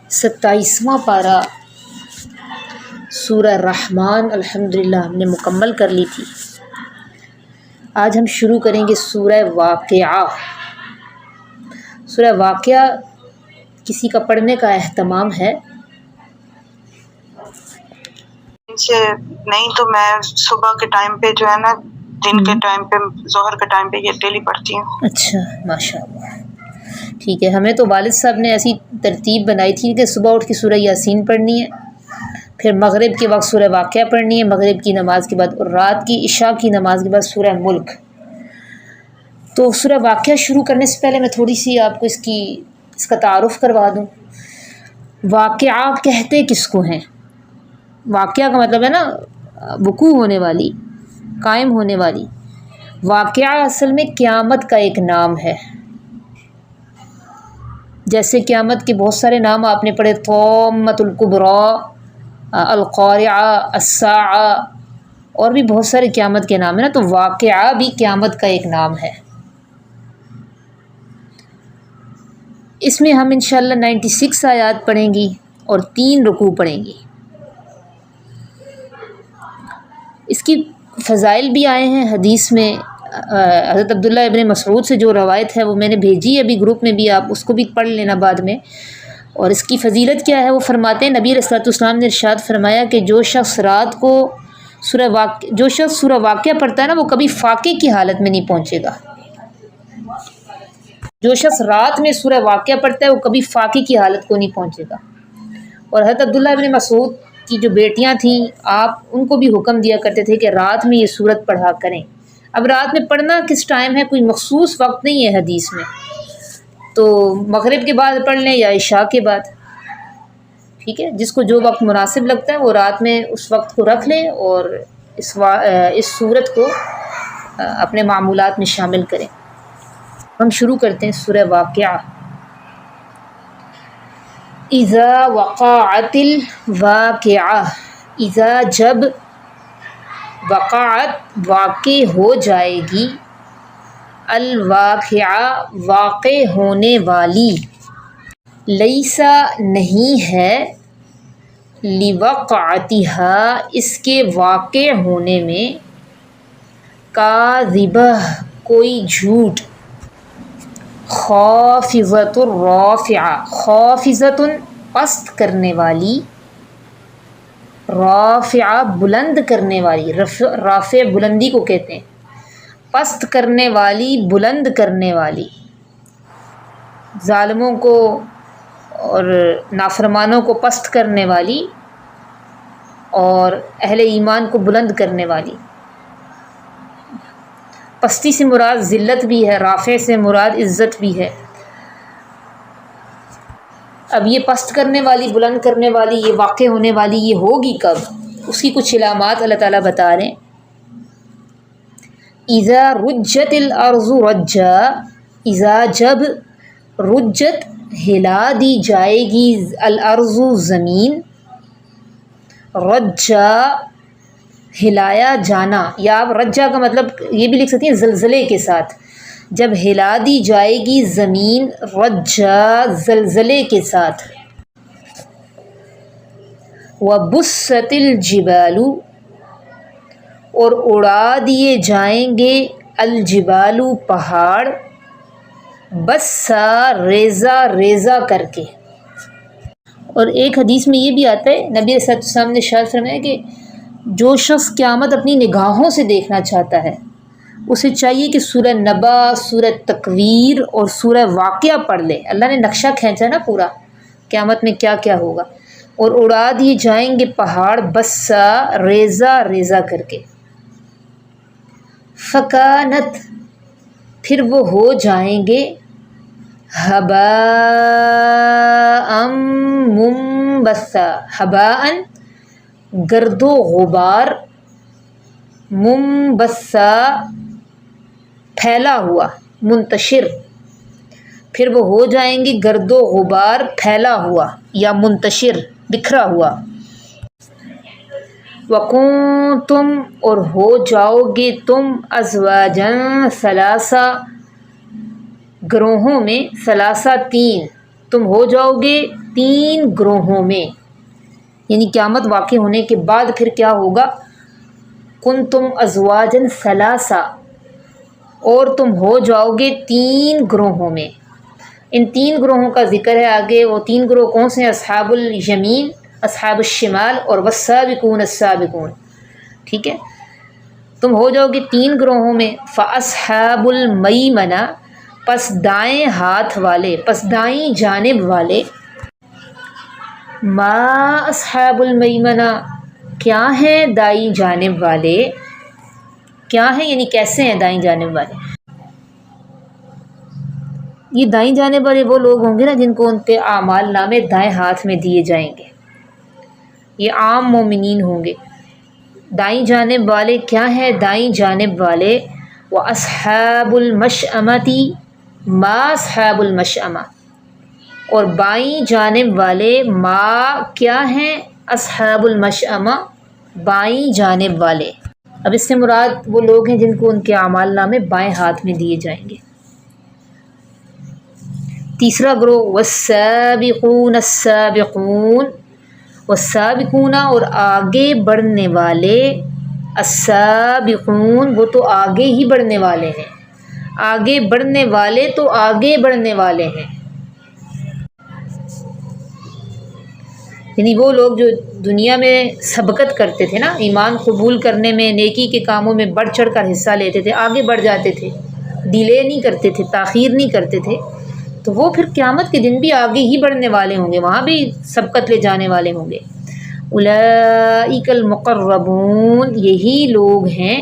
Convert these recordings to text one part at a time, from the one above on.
27واں پارہ سورہ رحمان الحمدللہ ہم نے مکمل کر لی تھی۔ آج ہم شروع کریں گے سورہ واقعہ۔ سورہ واقعہ کسی کا پڑھنے کا اہتمام ہے؟ نہیں تو میں صبح کے ٹائم پہ جو ہے نا، دن کے ٹائم پہ، ظہر کے ٹائم پہ یہ ڈیلی پڑھتی ہوں۔ اچھا، ماشاء اللہ، ٹھیک ہے۔ ہمیں تو والد صاحب نے ایسی ترتیب بنائی تھی کہ صبح اٹھ کے سورہ یاسین پڑھنی ہے، پھر مغرب کے وقت سورہ واقعہ پڑھنی ہے مغرب کی نماز کے بعد، اور رات کی عشاء کی نماز کے بعد سورہ ملک۔ تو سورہ واقعہ شروع کرنے سے پہلے میں تھوڑی سی آپ کو اس کا تعارف کروا دوں۔ واقعہ کہتے کس کو ہیں؟ واقعہ کا مطلب ہے نا وقوع ہونے والی، قائم ہونے والی۔ واقعہ اصل میں قیامت کا ایک نام ہے۔ جیسے قیامت کے بہت سارے نام آپ نے پڑھے، طامۃ الکبریٰ، القارعہ، الساعہ، اور بھی بہت سارے قیامت کے نام ہیں نا، تو واقعہ بھی قیامت کا ایک نام ہے۔ اس میں ہم انشاءاللہ 96 آیات پڑھیں گی اور 3 رکوع پڑھیں گی۔ اس کی فضائل بھی آئے ہیں حدیث میں۔ حضرت عبداللہ ابن مسعود سے جو روایت ہے وہ میں نے بھیجی ہے ابھی گروپ میں بھی، آپ اس کو بھی پڑھ لینا بعد میں۔ اور اس کی فضیلت کیا ہے وہ فرماتے ہیں، نبی علیہ الصلوۃ والسلام نے ارشاد فرمایا کہ جو شخص سورہ واقعہ پڑھتا ہے نا، وہ کبھی فاقے کی حالت میں نہیں پہنچے گا۔ جو شخص رات میں سورہ واقعہ پڑھتا ہے وہ کبھی فاقے کی حالت کو نہیں پہنچے گا۔ اور حضرت عبداللہ ابن مسعود کی جو بیٹیاں تھیں، آپ ان کو بھی حکم دیا کرتے تھے کہ رات میں یہ سورت پڑھا کریں۔ اب رات میں پڑھنا کس ٹائم ہے، کوئی مخصوص وقت نہیں ہے حدیث میں، تو مغرب کے بعد پڑھ لیں یا عشاء کے بعد، ٹھیک ہے۔ جس کو جو وقت مناسب لگتا ہے وہ رات میں اس وقت کو رکھ لیں اور اس سورت کو اپنے معمولات میں شامل کریں۔ ہم شروع کرتے ہیں سورہ واقعہ۔ اذا وقعت الواقعہ، اذا جب، وقعت واقع ہو جائے گی، الواقعہ واقع ہونے والی، لیسا نہیں ہے، لوقعتها اس کے واقع ہونے میں، کاذبہ کوئی جھوٹ، خافضۃ رافعہ، خافضۃ پست کرنے والی، رافعہ بلند کرنے والی، رافع بلندی کو کہتے ہیں، پست کرنے والی، بلند کرنے والی، ظالموں کو اور نافرمانوں کو پست کرنے والی اور اہل ایمان کو بلند کرنے والی۔ پستی سے مراد ذلت بھی ہے، رافع سے مراد عزت بھی ہے۔ اب یہ پست کرنے والی، بلند کرنے والی، یہ واقع ہونے والی، یہ ہوگی کب؟ اس کی کچھ علامات اللہ تعالیٰ بتا رہے ہیں۔ اذا رجت الارض رجا، اذا جب، رجت ہلا دی جائے گی، الارض زمین، رجا ہلایا جانا، یا آپ رجا کا مطلب یہ بھی لکھ سکتے ہیں زلزلے کے ساتھ، جب ہلا دی جائے گی زمین، رجا زلزلے کے ساتھ، وبست الجبال اور اڑا دیے جائیں گے، الجبال پہاڑ، بسا ریزہ ریزہ کر کے۔ اور ایک حدیث میں یہ بھی آتا ہے، نبی صلی اللہ علیہ وسلم نے ارشاد فرمایا کہ جو شخص قیامت اپنی نگاہوں سے دیکھنا چاہتا ہے اسے چاہیے کہ سورہ نبا، سورہ تکویر اور سورہ واقعہ پڑھ لے۔ اللہ نے نقشہ کھینچا نا پورا قیامت میں کیا کیا ہوگا۔ اور اڑا دیے جائیں گے پہاڑ، بسا ریزہ ریزہ کر کے، فکانت پھر وہ ہو جائیں گے، ہباء منبثا، ہباء گرد و غبار، منبثا پھیلا ہوا، منتشر، پھر وہ ہو جائیں گے گرد و غبار پھیلا ہوا یا منتشر، بکھرا ہوا۔ وَكُنتُمْ اور ہو جاؤ گے تم، أَزْوَاجًا ثَلَاثَةً گروہوں میں، ثلاثہ 3، تم ہو جاؤ گے 3 گروہوں میں، یعنی قیامت واقع ہونے کے بعد پھر کیا ہوگا، کنتم ازواجن ثلاثہ، اور تم ہو جاؤ گے 3 گروہوں میں۔ ان 3 گروہوں کا ذکر ہے آگے۔ وہ 3 گروہ کون سے ہیں؟ اصحاب الیمین، اصحاب الشمال اور والسابقون السابقون، ٹھیک ہے۔ تم ہو جاؤ گے 3 گروہوں میں۔ فاصحاب المیمنہ، پس دائیں ہاتھ والے، پس دائیں جانب والے۔ ما اصحاب المیمنہ، کیا ہیں دائیں جانب والے، کیا ہیں یعنی کیسے ہیں دائیں جانب والے۔ یہ دائیں جانب والے وہ لوگ ہوں گے نا جن کو ان کے اعمال نامے دائیں ہاتھ میں دیے جائیں گے، یہ عام مومنین ہوں گے۔ دائیں جانب والے کیا ہے؟ دائیں جانب والے وَأَصْحَابُ الْمَشْأَمَةِ، ما اصحاب المشأمہ، اور بائیں جانب والے ما کیا ہیں؟ اصحاب المشأمہ، بائیں جانب والے۔ اب اس سے مراد وہ لوگ ہیں جن کو ان کے اعمال نامے بائیں ہاتھ میں دیے جائیں گے۔ تیسرا گروہ والسابقون السابقون، والسابقون اور آگے بڑھنے والے، السابقون وہ تو آگے ہی بڑھنے والے ہیں، آگے بڑھنے والے تو آگے بڑھنے والے ہیں، یعنی وہ لوگ جو دنیا میں سبقت کرتے تھے نا، ایمان قبول کرنے میں، نیکی کے کاموں میں بڑھ چڑھ کر حصہ لیتے تھے، آگے بڑھ جاتے تھے، ڈیلے نہیں کرتے تھے، تاخیر نہیں کرتے تھے، تو وہ پھر قیامت کے دن بھی آگے ہی بڑھنے والے ہوں گے، وہاں بھی سبقت لے جانے والے ہوں گے۔ اولئک المقربون، یہی لوگ ہیں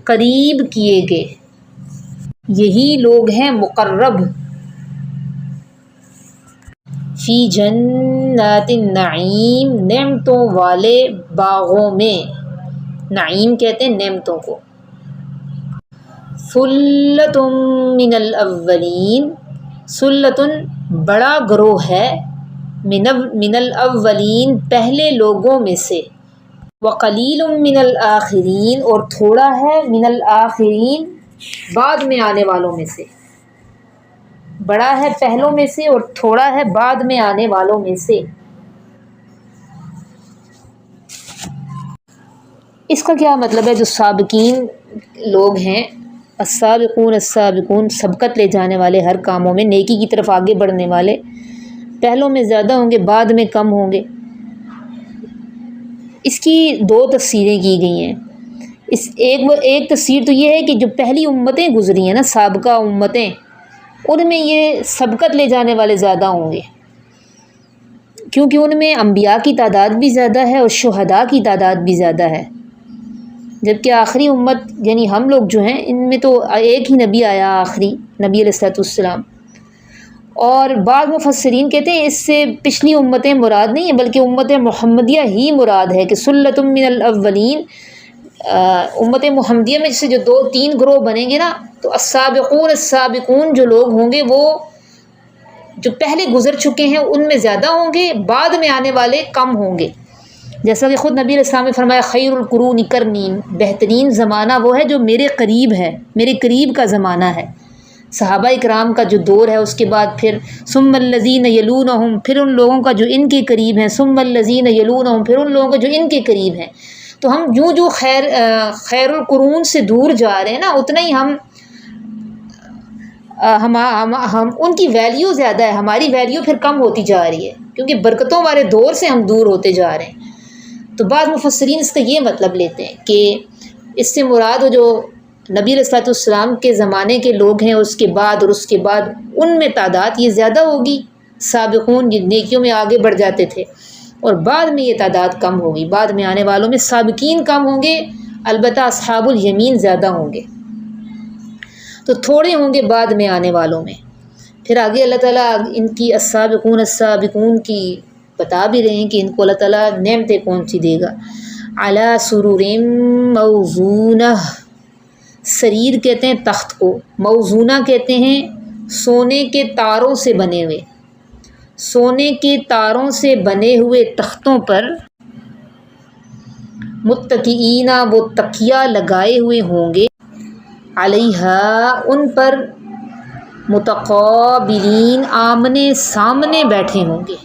قریب کیے گئے، یہی لوگ ہیں مقرب، فی جنات النعیم، نعمتوں والے باغوں میں، نعیم کہتے ہیں نعمتوں کو۔ ثلۃ من الاولین، ثلۃ بڑا گروہ ہے، من الاولین پہلے لوگوں میں سے، وقلیل من الآخرین اور تھوڑا ہے من الآخرین بعد میں آنے والوں میں سے، بڑا ہے پہلوں میں سے اور تھوڑا ہے بعد میں آنے والوں میں سے۔ اس کا کیا مطلب ہے؟ جو سابقین لوگ ہیں، السابقون السابقون، سبقت لے جانے والے ہر کاموں میں، نیکی کی طرف آگے بڑھنے والے، پہلوں میں زیادہ ہوں گے بعد میں کم ہوں گے۔ اس کی 2 تفسیریں کی گئی ہیں۔ ایک تفسیر تو یہ ہے کہ جو پہلی امتیں گزری ہیں نا، سابقہ امتیں، ان میں یہ سبقت لے جانے والے زیادہ ہوں گے، کیونکہ ان میں انبیاء کی تعداد بھی زیادہ ہے اور شہداء کی تعداد بھی زیادہ ہے، جبکہ آخری امت یعنی ہم لوگ جو ہیں ان میں تو ایک ہی نبی آیا آخری، نبی علیہ السلام، اور بعض مفسرین کہتے ہیں اس سے پچھلی امتیں مراد نہیں ہیں بلکہ امت محمدیہ ہی مراد ہے، کہ ثلۃ من الاولین، امت محمدیہ میں جیسے جو 2-3 گروہ بنیں گے نا، تو السابقون السابقون جو لوگ ہوں گے وہ جو پہلے گزر چکے ہیں ان میں زیادہ ہوں گے، بعد میں آنے والے کم ہوں گے، جیسا کہ خود نبی علیہ السلام نے فرمایا خیر القرون قرنی، بہترین زمانہ وہ ہے جو میرے قریب ہے، میرے قریب کا زمانہ ہے، صحابہ اکرام کا جو دور ہے، اس کے بعد پھر ثم الذین یلونہم، پھر ان لوگوں کا جو ان کے قریب ہیں، ثم الذین یلونہم، پھر ان لوگوں کا جو ان کے قریب ہیں۔ تو ہم جو خیر القرون سے دور جا رہے ہیں نا، اتنا ہی ہم ان کی ویلیو زیادہ ہے، ہماری ویلیو پھر کم ہوتی جا رہی ہے، کیونکہ برکتوں والے دور سے ہم دور ہوتے جا رہے ہیں۔ تو بعض مفسرین اس کا یہ مطلب لیتے ہیں کہ اس سے مراد جو نبی علیہ السلام کے زمانے کے لوگ ہیں، اس کے بعد اور اس کے بعد ان میں تعداد یہ زیادہ ہوگی، سابقون جن نیکیوں میں آگے بڑھ جاتے تھے، اور بعد میں یہ تعداد کم ہوگی، بعد میں آنے والوں میں سابقین کم ہوں گے، البتہ اصحاب الیمین زیادہ ہوں گے، تو تھوڑے ہوں گے بعد میں آنے والوں میں۔ پھر آگے اللہ تعالیٰ ان کی السابقون السابقون کی بتا بھی رہے ہیں کہ ان کو اللہ تعالیٰ نعمتیں کون سی دے گا۔ علی سرور موضونہ، سریر کہتے ہیں تخت کو، موضونہ کہتے ہیں سونے کے تاروں سے بنے ہوئے، سونے کے تاروں سے بنے ہوئے تختوں پر، متکئین وہ تکیہ لگائے ہوئے ہوں گے، علیہا ان پر، متقابلین آمنے سامنے بیٹھے ہوں گے،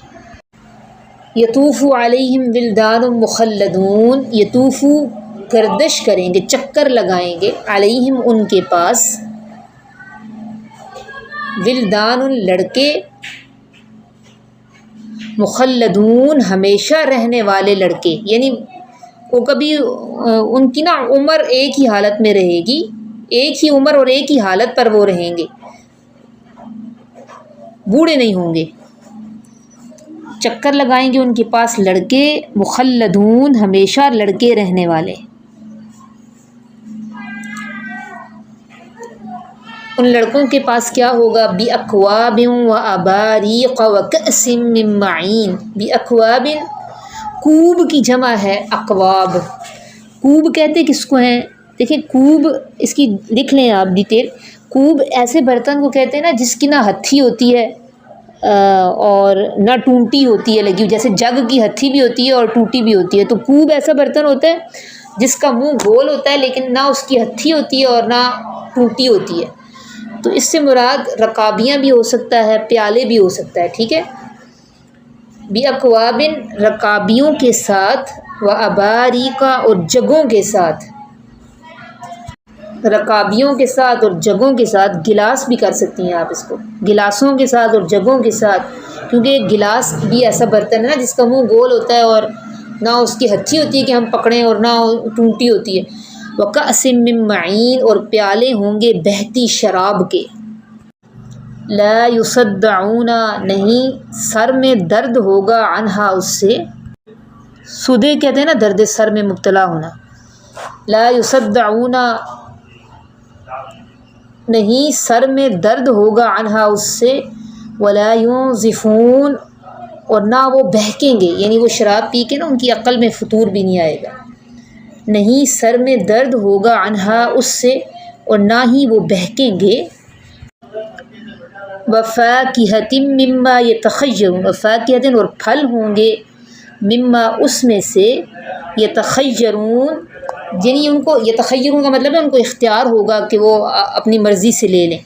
یطوف علیہم ولدان مخلدون، یطوف گردش کریں گے، چکر لگائیں گے، علیہم ان کے پاس، ولدان لڑکے، مخلدون ہمیشہ رہنے والے لڑکے، یعنی وہ کبھی ان کی نا عمر ایک ہی حالت میں رہے گی، ایک ہی عمر اور ایک ہی حالت پر وہ رہیں گے، بوڑھے نہیں ہوں گے۔ چکر لگائیں گے ان کے پاس لڑکے، مخلدون ہمیشہ لڑکے رہنے والے۔ ان لڑکوں کے پاس کیا ہوگا؟ بِأَكْوَابٍ وَأَبَارِيقَ وَكَأْسٍ مِّن مَّعِينٍ۔ بِأَكْوَابٍ کوب کی جمع ہے اقواب۔ کوب کہتے کس کو ہیں؟ دیکھیں کوب، اس کی لکھ لیں آپ ڈیٹیل۔ کوب ایسے برتن کو کہتے ہیں نا جس کی نہ ہتھی ہوتی ہے اور نہ ٹونٹی ہوتی ہے لگی ہوئی، جیسے جگ کی ہتھی بھی ہوتی ہے اور ٹوٹی بھی ہوتی ہے، تو کوب ایسا برتن ہوتا ہے جس کا منہ گول ہوتا ہے لیکن نہ اس کی ہتھی ہوتی ہے اور نہ ٹوٹی ہوتی ہے۔ تو اس سے مراد رکابیاں بھی ہو سکتا ہے، پیالے بھی ہو سکتا ہے، ٹھیک ہے۔ بِأَكْوَابٍ رکابیوں کے ساتھ، وَأَبَارِيقَ اور جگوں کے ساتھ، رکابیوں کے ساتھ اور جگوں کے ساتھ، گلاس بھی کر سکتی ہیں آپ اس کو، گلاسوں کے ساتھ اور جگوں کے ساتھ، کیونکہ گلاس بھی ایسا برتن ہے نا جس کا منہ گول ہوتا ہے اور نہ اس کی ہتھی ہوتی ہے کہ ہم پکڑیں اور نہ ٹوٹی ہوتی ہے۔ وَكَأْسٍ مِّن مَّعِينٍ اور پیالے ہوں گے بہتی شراب کے۔ لا يصدعون نہیں سر میں درد ہوگا عنہا اس سے، سدے کہتے ہیں نا درد سر میں مبتلا ہونا۔ لا يصدعون نہیں سر میں درد ہوگا عنہا اس سے، ولا ينزفون اور نہ وہ بہکیں گے، یعنی وہ شراب پی کے نا ان کی عقل میں فطور بھی نہیں آئے گا۔ نہیں سر میں درد ہوگا عنہا اس سے اور نہ ہی وہ بہکیں گے۔ وَفَاكِهَةٍ مِّمَّا يَتَخَيَّرُونَ، وَفَاكِهَةٍ اور پھل ہوں گے، مما اس میں سے، یتخیرون یعنی ان کو، یتخیرون کا مطلب ہے ان کو اختیار ہوگا کہ وہ اپنی مرضی سے لے لیں،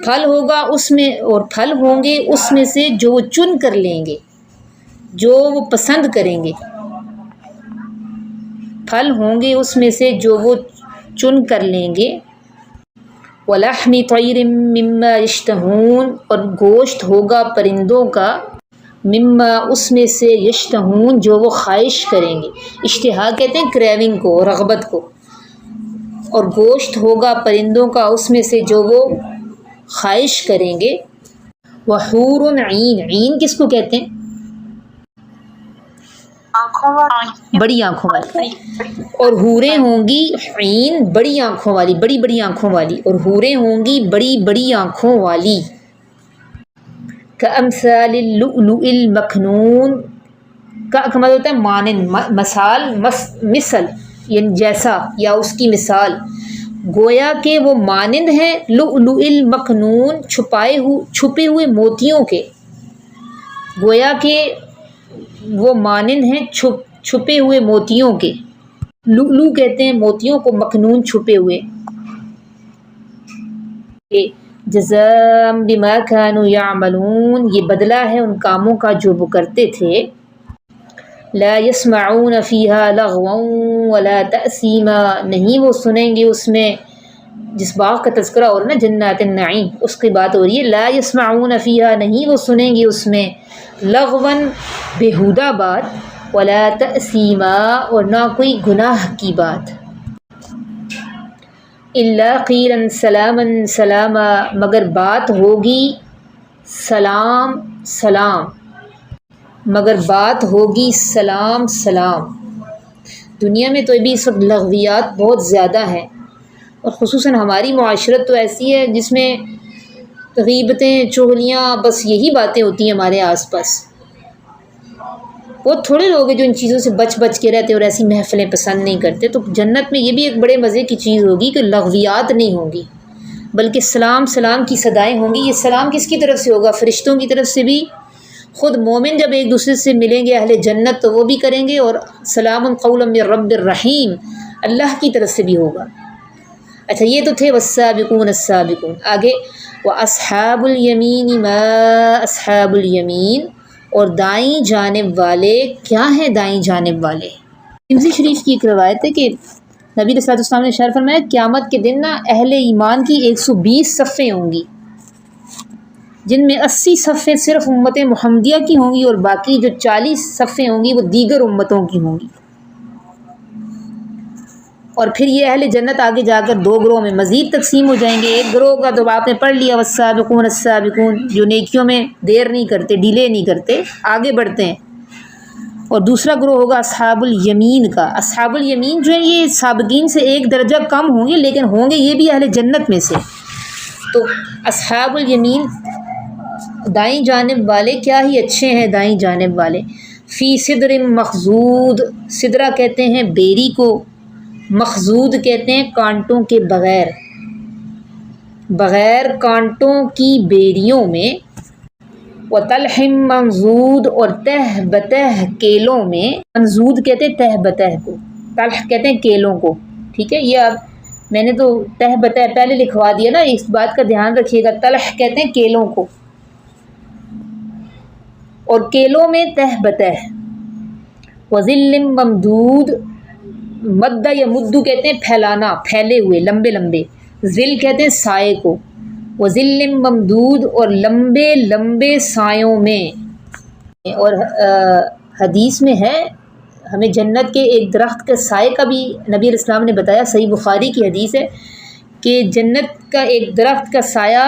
پھل ہوگا اس میں، اور پھل ہوں گے اس میں سے جو وہ چن کر لیں گے، جو وہ پسند کریں گے، پھل ہوں گے اس میں سے جو وہ چن کر لیں گے۔ وَلَحْمِ طَيْرٍ مِّمَّا يَشْتَهُونَ اور گوشت ہوگا پرندوں کا، مما اس میں سے، یشتہون جو وہ خواہش کریں گے، اشتہا کہتے ہیں کریونگ کو، رغبت کو، اور گوشت ہوگا پرندوں کا اس میں سے جو وہ خواہش کریں گے۔ وحور عین، عین کس کو کہتے ہیں؟ آنکھوں والی، بڑی آنکھوں والی، اور حوریں ہوں گی، عین بڑی آنکھوں والی، بڑی بڑی آنکھوں والی، اور حوریں ہوں گی بڑی بڑی آنکھوں والی۔ کامثال اللؤلؤ المکنون، کا مطلب ہوتا ہے مانند، مثال، مثل یعنی جیسا یا اس کی مثال، گویا کہ وہ مانند ہیں لؤلؤ المکنون چھپے ہوئے موتیوں کے، گویا کہ وہ مانند ہیں چھپے ہوئے موتیوں کے۔ لؤلؤ کہتے ہیں موتیوں کو، مکنون چھپے ہوئے۔ جزاء بما كانوا يعملون یہ بدلہ ہے ان کاموں کا جو وہ کرتے تھے۔ لا يسمعون فيها لغوا ولا تأثیما نہیں وہ سنیں گے اس میں، جس باغ کا تذکرہ ہو رہا ہے نا جنات النعیم، اس کی بات ہو رہی ہے۔ لا يسمعون فيها نہیں وہ سنیں گے اس میں، لغوا بیہودہ بات، ولا تأثیما اور نہ کوئی گناہ کی بات۔ الا قیلا سلاما سلاما مگر بات ہوگی سلام سلام، مگر بات ہوگی سلام سلام۔ دنیا میں تو ابھی اس وقت لغویات بہت زیادہ ہیں، اور خصوصاً ہماری معاشرت تو ایسی ہے جس میں غیبتیں، چغلیاں، بس یہی باتیں ہوتی ہیں ہمارے آس پاس۔ بہت تھوڑے لوگ ہیں جو ان چیزوں سے بچ کے رہتے اور ایسی محفلیں پسند نہیں کرتے۔ تو جنت میں یہ بھی ایک بڑے مزے کی چیز ہوگی کہ لغویات نہیں ہوں گی، بلکہ سلام سلام کی صدائیں ہوں گی۔ یہ سلام کس کی طرف سے ہوگا؟ فرشتوں کی طرف سے بھی۔ خود مومن جب ایک دوسرے سے ملیں گے اہل جنت تو وہ بھی کریں گے، اور سلام قولا من رب الرحیم اللہ کی طرف سے بھی ہوگا۔ اچھا یہ تو تھے والسابقون السابقون۔ آگے وَأَصْحَابُ الْيَمِينِ مَا أَصْحَابُ الْيَمِينِ اور دائیں جانب والے کیا ہیں دائیں جانب والے؟ ترمذی شریف کی ایک روایت ہے کہ نبی صلی اللہ علیہ وسلم نے ارشاد فرمایا قیامت کے دن نا اہل ایمان کی 120 صفیں ہوں گی، جن میں 80 صفیں صرف امت محمدیہ کی ہوں گی اور باقی جو 40 صفیں ہوں گی وہ دیگر امتوں کی ہوں گی۔ اور پھر یہ اہل جنت آگے جا کر 2 گروہوں میں مزید تقسیم ہو جائیں گے۔ ایک گروہ کا تو آپ نے پڑھ لیا والسابقون السابقون، جو نیکیوں میں دیر نہیں کرتے، ڈیلے نہیں کرتے، آگے بڑھتے ہیں، اور دوسرا گروہ ہوگا اصحاب الیمین کا۔ اصحاب الیمین جو ہے یہ سابقین سے 1 درجہ کم ہوں گے، لیکن ہوں گے یہ بھی اہل جنت میں سے۔ تو اصحاب الیمین دائیں جانب والے کیا ہی اچھے ہیں دائیں جانب والے۔ فی صدر مخضود، صدرہ کہتے ہیں بیری کو، مخضود کہتے ہیں کانٹوں کے بغیر، بغیر کانٹوں کی بیریوں میں، وطلح منضود، اور تہ بتہ کیلوں میں۔ منضود کہتے ہیں تہ بتہ کو، طلح کہتے ہیں کیلوں کو، ٹھیک ہے۔ یہ اب میں نے تو تہ بتہ پہلے لکھوا دیا نا، اس بات کا دھیان رکھیے گا، طلح کہتے ہیں کیلوں کو، اور کیلوں میں تہ بتہ۔ وظل ممدود، مدہ یا مدو کہتے ہیں پھیلانا، پھیلے ہوئے، لمبے لمبے، ذل کہتے ہیں سائے کو، وظل ممدود، اور لمبے لمبے سایوں میں۔ اور حدیث میں ہے ہمیں جنت کے ایک درخت کے سائے کا بھی نبی علیہ السلام نے بتایا، صحیح بخاری کی حدیث ہے کہ جنت کا ایک درخت کا سایہ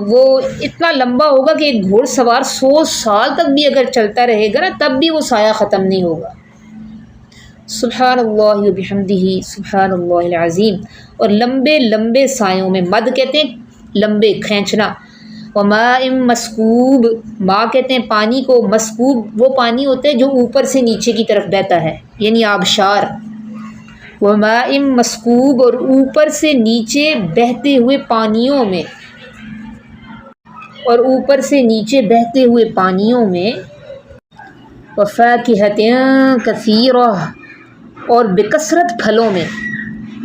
وہ اتنا لمبا ہوگا کہ ایک گھوڑ سوار 100 سال تک بھی اگر چلتا رہے گا نا تب بھی وہ سایہ ختم نہیں ہوگا۔ سبحان اللہ و بحمدہ سبحان اللہ العظیم۔ اور لمبے لمبے سایوں میں، مد کہتے ہیں لمبے، کھینچنا۔ وماء مسکوب، ماء کہتے ہیں پانی کو، مسکوب وہ پانی ہوتا ہے جو اوپر سے نیچے کی طرف بہتا ہے، یعنی آبشار۔ وماء مسکوب، اور اوپر سے نیچے بہتے ہوئے پانیوں میں، اور اوپر سے نیچے بہتے ہوئے پانیوں میں۔ وفاکہۃ کثیرہ، اور بکثرت پھلوں میں،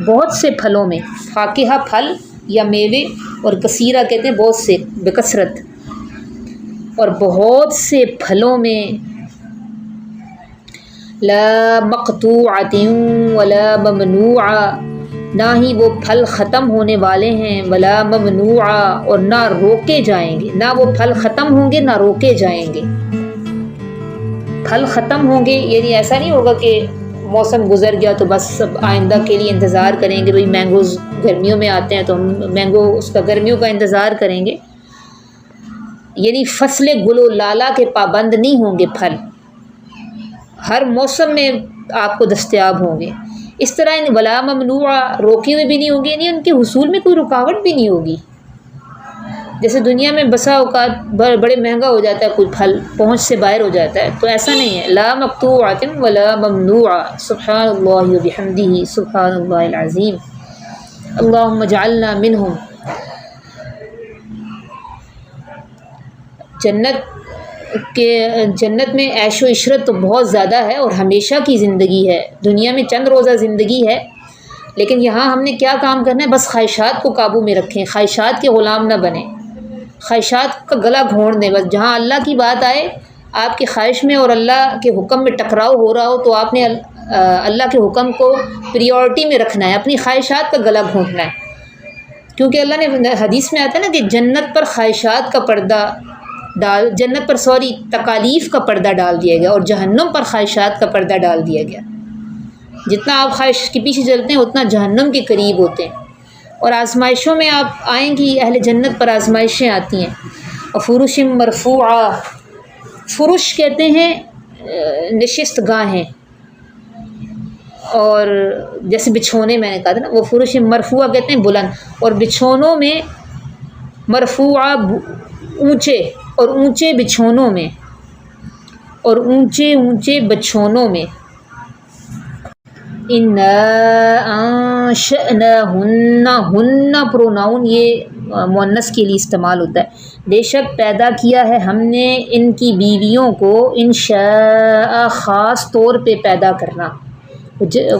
بہت سے پھلوں میں۔ فاکہہ پھل یا میوے، اور کثیرہ کہتے ہیں بہت سے، بکثرت، اور بہت سے پھلوں میں۔ لا مقطوعۃ ولا ممنوعہ، نہ ہی وہ پھل ختم ہونے والے ہیں، ولا ممنوعہ، اور نہ روکے جائیں گے، نہ وہ پھل ختم ہوں گے نہ روکے جائیں گے۔ پھل ختم ہوں گے یعنی ایسا نہیں ہوگا کہ موسم گزر گیا تو بس اب آئندہ کے لیے انتظار کریں گے، بھئی مینگوز گرمیوں میں آتے ہیں تو ہم مینگو اس کا گرمیوں کا انتظار کریں گے، یعنی فصل گل و لالا کے پابند نہیں ہوں گے پھل، ہر موسم میں آپ کو دستیاب ہوں گے۔ اس طرح ان ولا ممنوعہ، روکے ہوئے بھی نہیں ہوں گے، یعنی ان کے حصول میں کوئی رکاوٹ بھی نہیں ہوگی۔ جیسے دنیا میں بسا اوقات بڑے مہنگا ہو جاتا ہے کوئی پھل، پہنچ سے باہر ہو جاتا ہے، تو ایسا نہیں ہے۔ لا مقطوعۃ ولا ممنوعہ، سبحان اللہ و بحمدہ سبحان اللہ العظیم۔ اللہم اجعلنا منہم۔ جنت میں عیش و عشرت تو بہت زیادہ ہے اور ہمیشہ کی زندگی ہے، دنیا میں چند روزہ زندگی ہے، لیکن یہاں ہم نے کیا کام کرنا ہے؟ بس خواہشات کو قابو میں رکھیں، خواہشات کے غلام نہ بنیں، خواہشات کا گلا گھونٹ دیں۔ بس جہاں اللہ کی بات آئے، آپ کی خواہش میں اور اللہ کے حکم میں ٹکراؤ ہو رہا ہو تو آپ نے اللہ کے حکم کو پریورٹی میں رکھنا ہے، اپنی خواہشات کا گلا گھونٹنا ہے، کیونکہ اللہ نے حدیث میں آتا ہے نا کہ جنت پر خواہشات کا پردہ تکالیف کا پردہ ڈال دیا گیا، اور جہنم پر خواہشات کا پردہ ڈال دیا گیا۔ جتنا آپ خواہش کے پیچھے چلتے ہیں اتنا جہنم کے قریب ہوتے ہیں، اور آزمائشوں میں آپ آئیں گی، اہل جنت پر آزمائشیں آتی ہیں۔ اور فرش مرفوعہ، فرش کہتے ہیں نشست گاہیں، اور جیسے بچھونے میں نے کہا تھا نا، وہ فرش مرفوعہ کہتے ہیں بلند، اور بچھونوں میں مرفوعہ اونچے، اور اونچے بچھونوں میں، اور اونچے اونچے بچھونوں میں۔ اِنَّا أَنشَأْنَاهُنَّ، ہن پروناؤن یہ مؤنث کے لیے استعمال ہوتا ہے۔ بے شک پیدا کیا ہے ہم نے ان کی بیویوں کو، انشاء خاص طور پہ پیدا کرنا۔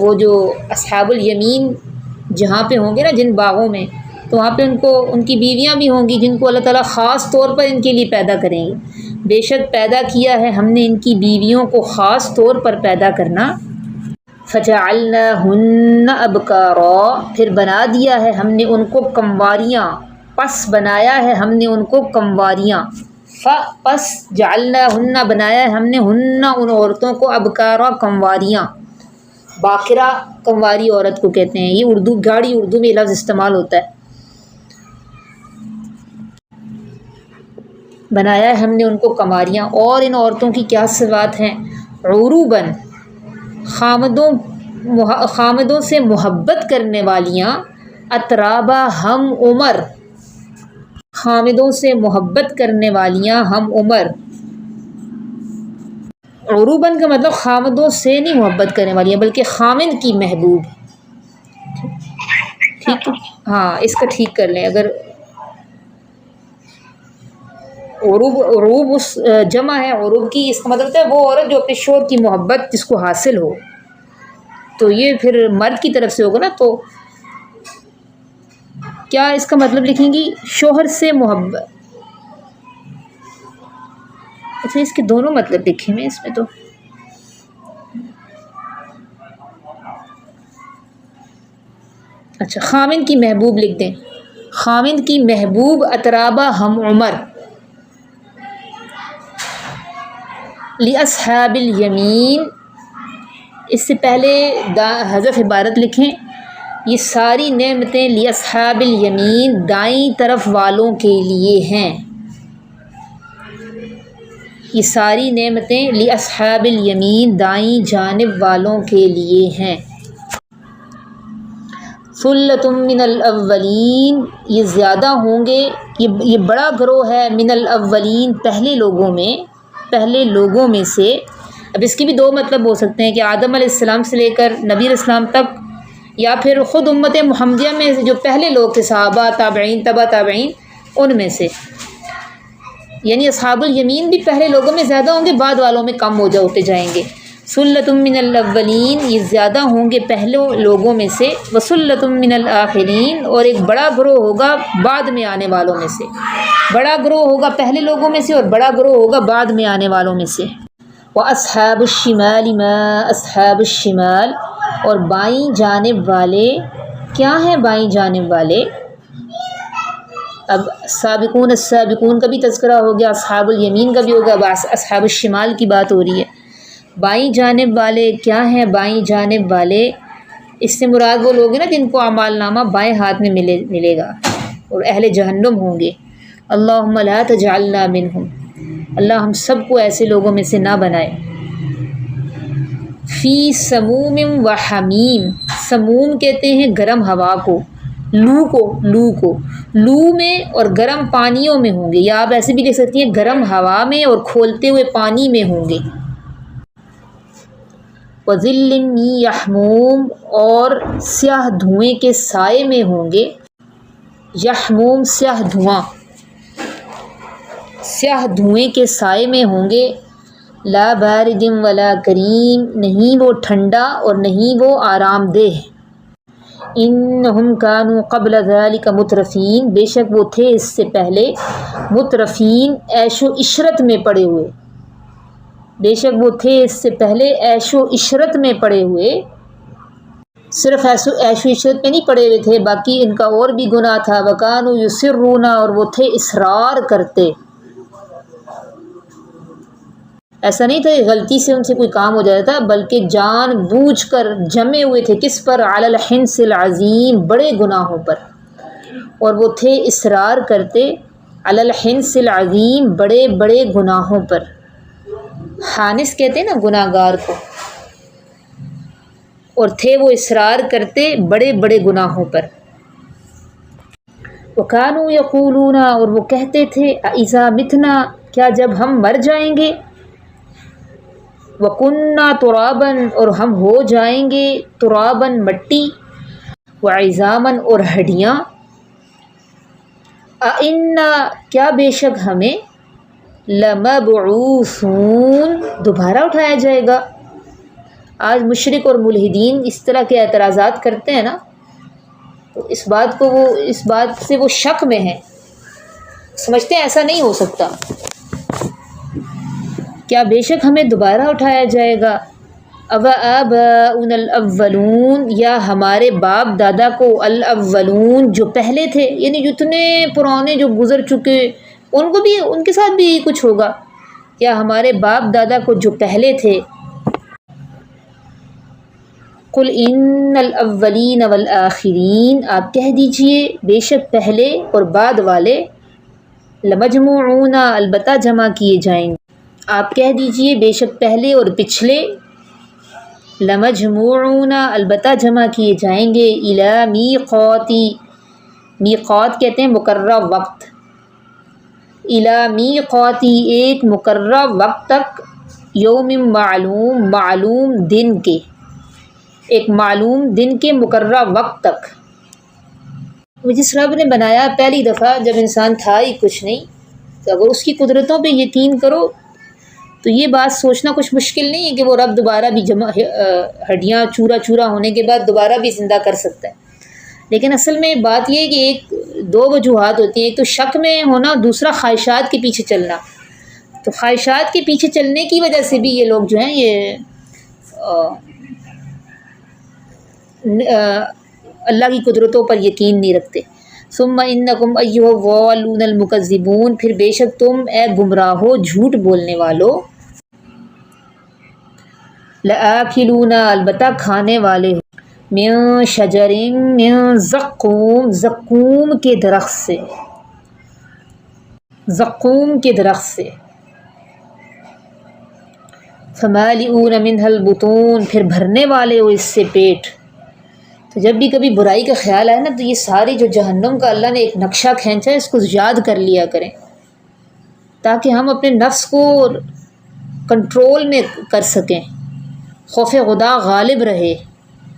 وہ جو اصحاب الیمین جہاں پہ ہوں گے نا، جن باغوں میں، تو وہاں پہ ان کی بیویاں بھی ہوں گی جن کو اللہ تعالیٰ خاص طور پر ان کے لیے پیدا کریں گے۔ بے شک پیدا کیا ہے ہم نے ان کی بیویوں کو خاص طور پر پیدا کرنا، فجعلناہن ابکارا، پھر بنا دیا ہے ہم نے ان کو کنواریاں، پس بنایا ہے ہم نے ان کو کنواریاں، پس جعلناہن بنایا ہے ہم نے ہن ان عورتوں کو ابکارا کنواریاں، باکرہ کنواری عورت کو کہتے ہیں، یہ اردو گاڑی اردو میں لفظ استعمال ہوتا ہے، بنایا ہے ہم نے ان کو کنواریاں۔ اور ان عورتوں کی کیا صفات ہیں؟ عروباً، خامدوں سے محبت کرنے والیاں، اترابا ہم عمر، خامدوں سے محبت کرنے والیاں ہم عمر۔ عروباً کا مطلب خامدوں سے نہیں محبت کرنے والیاں بلکہ خامد کی محبوب، ٹھیک ہے، ہاں اس کا ٹھیک کر لیں، اگر عروب اس جمع ہے عروب کی، اس کا مطلب ہے وہ عورت جو اپنے شوہر کی محبت جس کو حاصل ہو، تو یہ پھر مرد کی طرف سے ہوگا نا، تو کیا اس کا مطلب لکھیں گی شوہر سے محبت، اچھا اس کے دونوں مطلب لکھے میں اس میں تو اچھا خامن کی محبوب لکھ دیں، خامن کی محبوب اترابا ہم عمر، لأصحاب الیمین، اس سے پہلے حذف عبارت لکھیں، یہ ساری نعمتیں لأصحاب الیمین دائیں طرف والوں کے لیے ہیں، یہ ساری نعمتیں لأصحاب الیمین دائیں جانب والوں کے لیے ہیں۔ ثلۃ من الاولین، یہ زیادہ ہوں گے، یہ بڑا گروہ ہے، من الاولین پہلے لوگوں میں سے۔ اب اس کے بھی دو مطلب ہو سکتے ہیں کہ آدم علیہ السلام سے لے کر نبی علیہ السلام تک، یا پھر خود امت محمدیہ میں جو پہلے لوگ تھے صحابہ تابعین تبع تابعین ان میں سے، یعنی اصحاب الیمین بھی پہلے لوگوں میں زیادہ ہوں گے، بعد والوں میں کم ہوتے جائیں گے۔ ثلۃ من الاولین، یہ زیادہ ہوں گے پہلے لوگوں میں سے، وثلۃ من الآخرین، اور ایک بڑا گروہ ہوگا بعد میں آنے والوں میں سے، بڑا گروہ ہوگا پہلے لوگوں میں سے اور بڑا گروہ ہوگا بعد میں آنے والوں میں سے۔ وَأَصْحَابُ الشِّمَالِ مَا أَصْحَابُ الشِّمَالِ، اور بائیں جانب والے کیا ہیں بائیں جانب والے؟ اب سابقون السابقون کا بھی تذکرہ ہو گیا، اصحاب الیمین کا بھی ہوگا، اصحاب الشمال کی بات ہو رہی ہے۔ بائیں جانب والے کیا ہیں بائیں جانب والے؟ اس سے مراد وہ لوگ ہیں نا جن کو اعمال نامہ بائیں ہاتھ میں ملے گا اور اہل جہنم ہوں گے۔ اللہم لا تجعلنا منہم، اللہ ہم سب کو ایسے لوگوں میں سے نہ بنائے۔ فی سموم و حمیم، سموم کہتے ہیں گرم ہوا کو، لو میں اور گرم پانیوں میں ہوں گے، یا آپ ایسے بھی لکھ سکتی ہیں گرم ہوا میں اور کھولتے ہوئے پانی میں ہوں گے۔ وَظِلٍّ مِّن یحموم، اور سیاہ دھوئیں کے سائے میں ہوں گے، یحموم سیاہ دھواں، سیاہ دھوئیں کے سائے میں ہوں گے۔ لا بارد ولا کریم، نہیں وہ ٹھنڈا اور نہیں وہ آرام دہ۔ انہم کانوا قبل ذلک مترفین، بے شک وہ تھے اس سے پہلے مترفین عیش و عشرت میں پڑے ہوئے، بے شک وہ تھے اس سے پہلے عیش و عشرت میں پڑے ہوئے، صرف عیش و عشرت میں نہیں پڑے ہوئے تھے، باقی ان کا اور بھی گناہ تھا۔ وکانوا یصرون، اور وہ تھے اصرار کرتے، ایسا نہیں تھا کہ غلطی سے ان سے کوئی کام ہو جاتا تھا، بلکہ جان بوجھ کر جمے ہوئے تھے، کس پر؟ علی الحنث العظیم، بڑے گناہوں پر، اور وہ تھے اصرار کرتے علی الحنث العظیم، بڑے بڑے گناہوں پر۔ حانث کہتے ہیں نا گناہ گار کو، اور تھے وہ اصرار کرتے بڑے بڑے گناہوں پر۔ وَكَانُوا يَقُولُونَ، اور وہ کہتے تھے اِذَا مِتْنَا، کیا جب ہم مر جائیں گے، وَكُنَّا تُرَابًا، اور ہم ہو جائیں گے ترابًا مٹی، وَعِظَامًا اور ہڈیاں، أَإِنَّا کیا بے شک ہمیں، لَمَبْعُوثُونَ دوبارہ اٹھایا جائے گا۔ آج مشرک اور ملحدین اس طرح کے اعتراضات کرتے ہیں نا، تو اس بات سے وہ شک میں ہیں، سمجھتے ہیں ایسا نہیں ہو سکتا، کیا بے شک ہمیں دوبارہ اٹھایا جائے گا؟ اوآباؤنا الاولون، یا ہمارے باپ دادا کو، الاولون جو پہلے تھے، یعنی جتنے پرانے جو گزر چکے ان کو بھی، ان کے ساتھ بھی یہی کچھ ہوگا، یا ہمارے باپ دادا کو جو پہلے تھے۔ قل ان الاولین والآخرین، آپ کہہ دیجئے بے شک پہلے اور بعد والے، لمجموعون، البتہ جمع کیے جائیں گے، آپ کہہ دیجئے بے شک پہلے اور پچھلے، لمجموعون، البتہ جمع کیے جائیں گے، الی میقاتی، میقات کہتے ہیں مقررہ وقت، الی میقاتی، ایک مقررہ وقت تک، یوم معلوم، معلوم دن کے، ایک معلوم دن کے مقررہ وقت تک۔ وہ جس رب نے بنایا پہلی دفعہ جب انسان تھا ہی کچھ نہیں، تو اگر اس کی قدرتوں پہ یقین کرو تو یہ بات سوچنا کچھ مشکل نہیں ہے کہ وہ رب دوبارہ بھی ہڈیاں چورا چورا ہونے کے بعد دوبارہ بھی زندہ کر سکتا ہے۔ لیکن اصل میں بات یہ ہے کہ ایک دو وجوہات ہوتی ہیں، ایک تو شک میں ہونا، دوسرا خواہشات کے پیچھے چلنا۔ تو خواہشات کے پیچھے چلنے کی وجہ سے بھی یہ لوگ جو ہیں یہ اللہ کی قدرتوں پر یقین نہیں رکھتے۔ ثم انکم ایھا الضالون المکذبون، پھر بے شک تم اے گمراہو جھوٹ بولنے والو، لآکلون، البتہ کھانے والے ہو، من شجر، من زقوم، زقوم کے درخت سے، زقوم کے درخت سے، فمالئون منہ البطون، پھر بھرنے والے ہو اس سے پیٹ۔ تو جب بھی کبھی برائی کا خیال آئے نا تو یہ ساری جو جہنم کا اللہ نے ایک نقشہ کھینچا ہے اس کو یاد کر لیا کریں، تاکہ ہم اپنے نفس کو کنٹرول میں کر سکیں، خوف خدا غالب رہے۔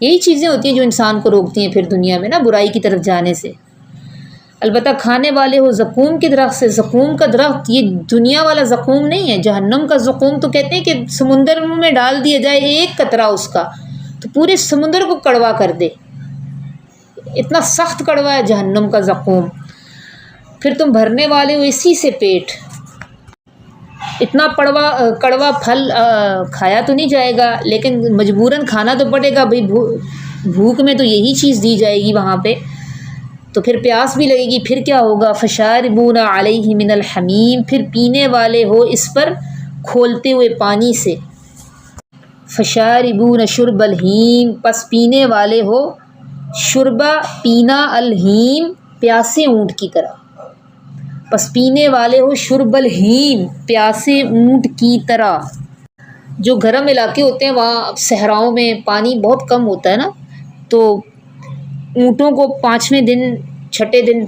یہی چیزیں ہوتی ہیں جو انسان کو روکتی ہیں پھر دنیا میں نا برائی کی طرف جانے سے۔ البتہ کھانے والے ہو زقوم کے درخت سے، زقوم کا درخت یہ دنیا والا زقوم نہیں ہے، جہنم کا زقوم تو کہتے ہیں کہ سمندر میں ڈال دیا جائے ایک قطرہ اس کا تو پورے سمندر کو کڑوا کر دے، اتنا سخت کڑوا ہے جہنم کا زقوم۔ پھر تم بھرنے والے ہو اسی سے پیٹ، اتنا کڑوا پھل کھایا تو نہیں جائے گا لیکن مجبوراً کھانا تو پڑے گا بھئی، بھوک میں تو یہی چیز دی جائے گی وہاں پہ، تو پھر پیاس بھی لگے گی، پھر کیا ہوگا؟ فشاربون علیہ من الحمیم، پھر پینے والے ہو اس پر کھولتے ہوئے پانی سے، فشاربون شرب الہیم، پس پینے والے ہو شربہ پینا، الہیم پیاسے اونٹ کی طرح، پس پینے والے ہو شرب الہیم پیاسے اونٹ کی طرح۔ جو گرم علاقے ہوتے ہیں وہاں صحراؤں میں پانی بہت کم ہوتا ہے نا، تو اونٹوں کو 5ویں دن 6 دن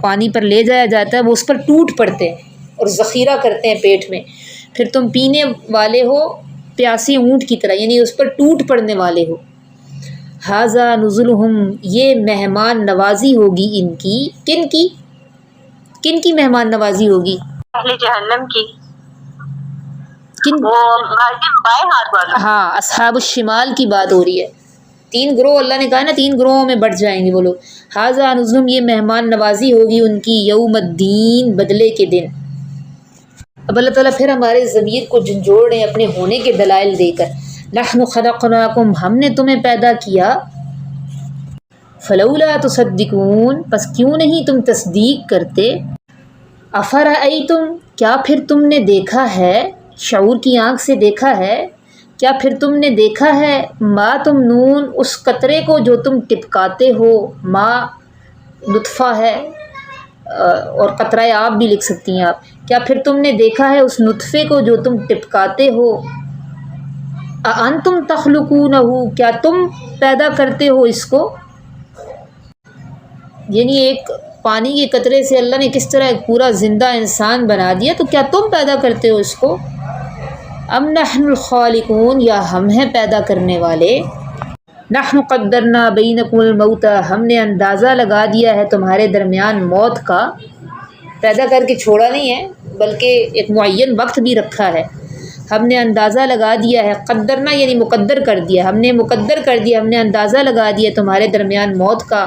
پانی پر لے جایا جاتا ہے، وہ اس پر ٹوٹ پڑتے ہیں اور ذخیرہ کرتے ہیں پیٹ میں، پھر تم پینے والے ہو پیاسے اونٹ کی طرح، یعنی اس پر ٹوٹ پڑنے والے ہو۔ ھذا نزلہم، یہ مہمان نوازی ہوگی ان کی، کن کی مہمان نوازی ہوگی؟ اہل جہنم کی، کن؟ وہ بائیں ہاتھ والا، ہاں، اصحاب الشمال کی بات ہو رہی ہے۔ 3 گروہ اللہ نے کہا نا، 3 گروہوں میں بٹ جائیں گے وہ لوگ۔ ھذا نزلہم، یہ مہمان نوازی ہوگی ان کی، یوم الدین، بدلے کے دن۔ اب اللہ تعالیٰ پھر ہمارے ضمیر کو جھنجھوڑ رہے ہیں اپنے ہونے کے دلائل دے کر، نحن خلقناکم، ہم نے تمہیں پیدا کیا، فلولا تصدقون، پس کیوں نہیں تم تصدیق کرتے، افرأیتم، کیا پھر تم نے دیکھا ہے، شعور کی آنکھ سے دیکھا ہے، کیا پھر تم نے دیکھا ہے، ما تمنون، اس قطرے کو جو تم ٹپکاتے ہو، ما نطفہ ہے اور قطرہ آپ بھی لکھ سکتی ہیں آپ، کیا پھر تم نے دیکھا ہے اس نطفے کو جو تم ٹپکاتے ہو، اانتم تخلقونہ، کیا تم پیدا کرتے ہو اس کو، یعنی ایک پانی کے قطرے سے اللہ نے کس طرح ایک پورا زندہ انسان بنا دیا، تو کیا تم پیدا کرتے ہو اس کو، ام نحن الخالقون، یا ہم ہیں پیدا کرنے والے، نحن قدرنا بینکم الموت، ہم نے اندازہ لگا دیا ہے تمہارے درمیان موت کا، پیدا کر کے چھوڑا نہیں ہے بلکہ ایک معین وقت بھی رکھا ہے، ہم نے اندازہ لگا دیا ہے، قدرنا یعنی مقدر کر دیا، ہم نے مقدر کر دیا، ہم نے اندازہ لگا دیا تمہارے درمیان موت کا،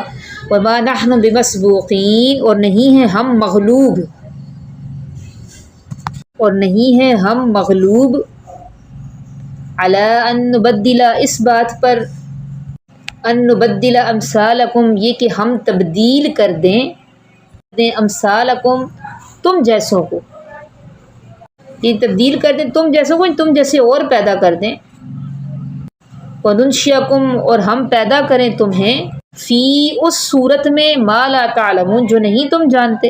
وما نحن بمسبوقین، اور نہیں ہیں ہم مغلوب۔ اور نہیں ہیں ہم مغلوب علی ان نبدل، اس بات پر، ان نبدل امثالکم، یہ کہ ہم تبدیل کر دیں امثالکم، تم جیسوں کو، یہ تبدیل کر دیں تم جیسوں کو، تم جیسے اور پیدا کر دیں، وَنُنْشِئَكُمْ، اور ہم پیدا کریں تمہیں، فی اس صورت میں، ما لا تعلمون، جو نہیں تم جانتے،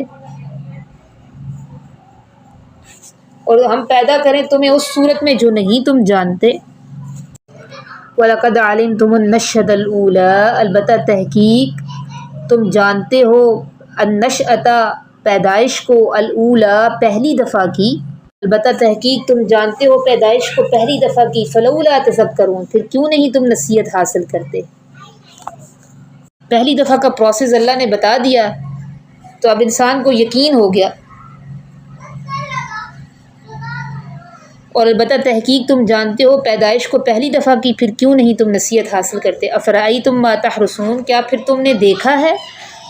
اور ہم پیدا کریں تمہیں اس صورت میں جو نہیں تم جانتے۔ وَلَقَدْ عَلِمْتُمُ النَّشْأَةَ الْأُولَىٰ، البتہ تحقیق تم جانتے ہو، النشأۃ پیدائش کو، الاولیٰ پہلی دفعہ کی، البتہ تحقیق تم جانتے ہو پیدائش کو پہلی دفعہ کی، فلولا تذکرون، پھر کیوں نہیں تم نصیحت حاصل کرتے۔ پہلی دفعہ کا پروسیس اللہ نے بتا دیا تو اب انسان کو یقین ہو گیا، اور البتہ تحقیق تم جانتے ہو پیدائش کو پہلی دفعہ کی، پھر کیوں نہیں تم نصیحت حاصل کرتے۔ افرأیتم ما تحرثون، کیا پھر تم نے دیکھا ہے،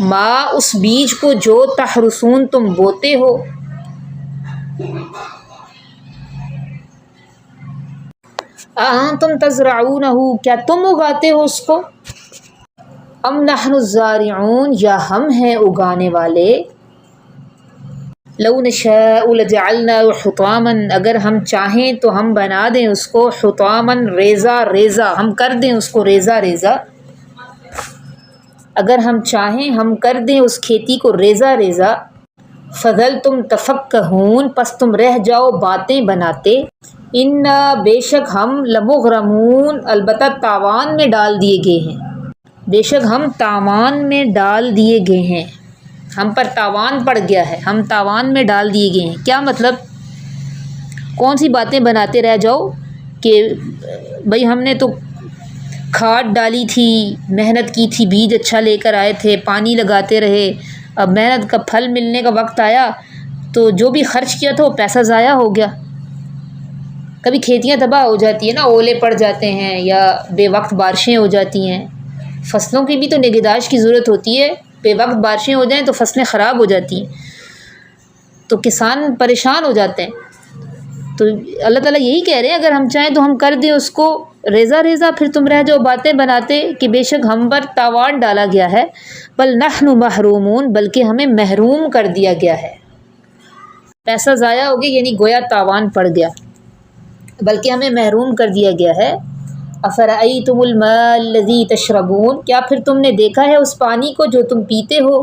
ما اس بیج کو، جو تحرثون تم بوتے ہو، اَأَنتُمْ تَزْرَعُونَهُ، کیا تم اگاتے ہو اس کو، ام نحن الزارعون، یا ہم ہیں اگانے والے، لو نشاء لجعلناه حطاما، اگر ہم چاہیں تو ہم بنا دیں اس کو، حطاما ریزہ ریزہ، ہم کر دیں اس کو ریزہ ریزہ، اگر ہم چاہیں ہم کر دیں اس کھیتی کو ریزہ ریزہ، فظلتم تفکہون، پس تم رہ جاؤ باتیں بناتے، انا بے شک ہم، لمغرمون، البتہ تاوان میں ڈال دیے گئے ہیں، بے شک ہم تاوان میں ڈال دیے گئے ہیں، ہم پر تاوان پڑ گیا ہے، ہم تاوان میں ڈال دیے گئے ہیں۔ کیا مطلب، کون سی باتیں بناتے رہ جاؤ کہ بھئی ہم نے تو کھاد ڈالی تھی، محنت کی تھی، بیج اچھا لے کر آئے تھے، پانی لگاتے رہے، اب محنت کا پھل ملنے کا وقت آیا تو جو بھی خرچ کیا تھا وہ پیسہ ضائع ہو گیا۔ کبھی کھیتیاں تباہ ہو جاتی ہیں نا، اولے پڑ جاتے ہیں یا بے وقت بارشیں ہو جاتی ہیں، فصلوں کی بھی تو نگہداشت کی ضرورت ہوتی ہے، بے وقت بارشیں ہو جائیں تو فصلیں خراب ہو جاتی ہیں، تو کسان پریشان ہو جاتے ہیں۔ تو اللہ تعالیٰ یہی کہہ رہے ہیں اگر ہم چاہیں تو ہم کر دیں اس کو ریزہ ریزہ، پھر تم رہ جاؤ باتیں بناتے کہ بے شک ہم پر تاوان ڈالا گیا ہے، بل نحن محرومون، بلکہ ہمیں محروم کر دیا گیا ہے، پیسہ ضائع ہو گیا یعنی گویا تاوان پڑ گیا، بلکہ ہمیں محروم کر دیا گیا ہے۔ افرأیتم الماء الذی تشربون، کیا پھر تم نے دیکھا ہے اس پانی کو جو تم پیتے ہو،